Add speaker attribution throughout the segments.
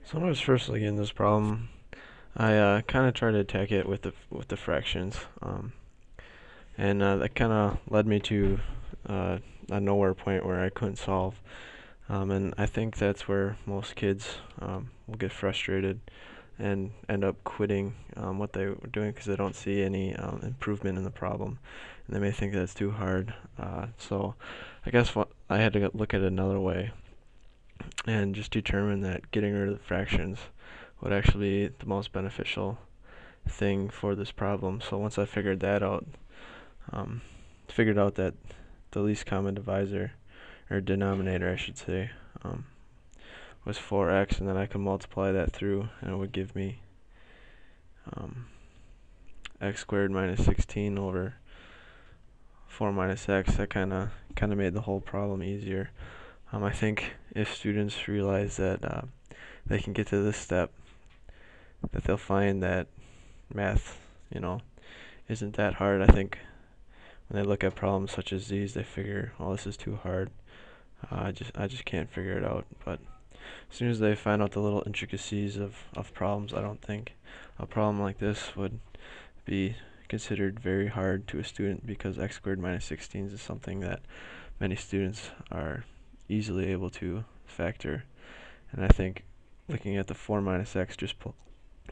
Speaker 1: So when I was first looking at this problem, I kind of tried to attack it with the fractions, and that kind of led me to a nowhere point where I couldn't solve. And I think that's where most kids will get frustrated and end up quitting what they were doing because they don't see any improvement in the problem, and they may think that's too hard. So I guess what I had to look at it another way and just determine that getting rid of the fractions would actually be the most beneficial thing for this problem. So once I um, figured out that the least common divisor, or denominator I should say, um, was 4x, and then I could multiply that through, and it would give me um, x squared minus 16 over 4 minus x. That kind of made the whole problem easier. I think if students realize that they can get to this step, that they'll find that math, you know, isn't that hard. I think when they look at problems such as these, they figure, "Oh, this is too hard. I just can't figure it out." But as soon as they find out the little intricacies of problems, I don't think a problem like this would be considered very hard to a student because x squared minus 16 is something that many students are easily able to factor. And I think looking at the 4 minus x, just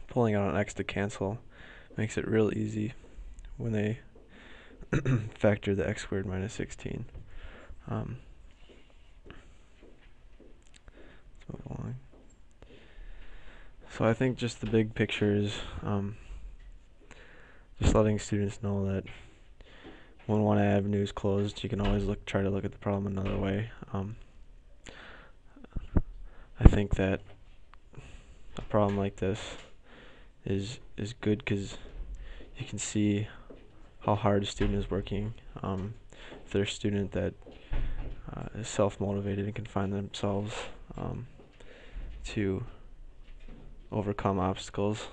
Speaker 1: pulling out an x to cancel makes it real easy when they factor the x squared minus 16. Um, let's move along. So I think just the big picture is just letting students know that when one avenue is closed, you can always try to look at the problem another way. I think that a problem like this is good because you can see how hard a student is working. If they're a student that is self-motivated and can find themselves um, to overcome obstacles.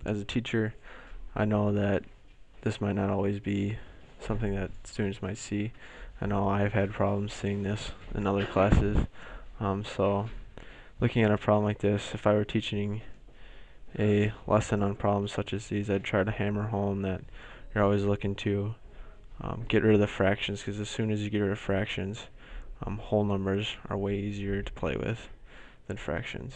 Speaker 1: As a teacher, I know that this might not always be something that students might see. I know I've had problems seeing this in other classes. So looking at a problem like this, if I were teaching a lesson on problems such as these, I'd try to hammer home that you're always looking to get rid of the fractions, because as soon as you get rid of fractions, whole numbers are way easier to play with than fractions.